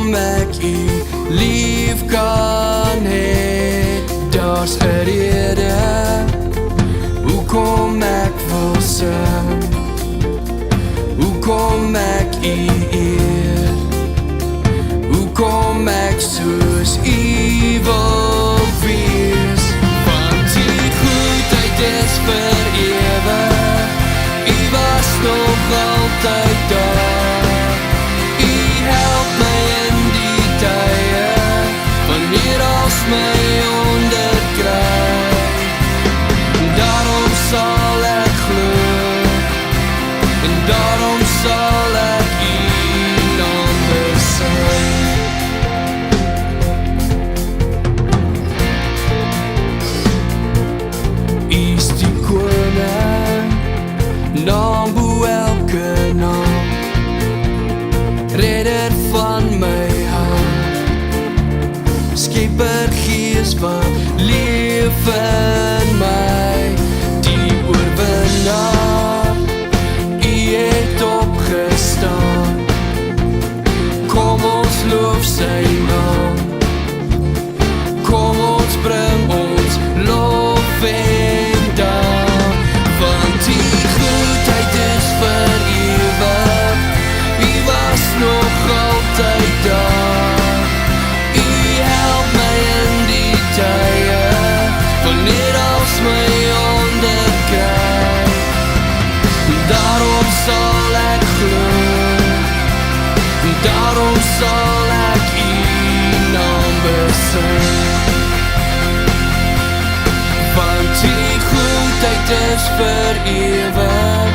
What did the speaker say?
kom ek u lief kan hê? Daar's 'n rede hoekom ek wil sing, hoekom ek u eer, hoekom ek soos u wil wees. Want die goedheid is vir ewig, u was nog altyd daar. U help my in die tye wanneer als my onderkry. Daarom sal ek glo en daarom sal ek u naam besing. U is die koning, naam bo elke naam, redder van my hart, skepper gees wat leef in my, die oorwinnaar, u het opgestaan. Kom ons loof sy naam, kom ons bring ons lof en dank. Want die goedheid is vir ewig, u was nog altyd daar. U help my in die tye wanneer als my onderkry. Daarom sal ek glo, daarom sal ek u naam besing. Want die goedheid is vir ewig.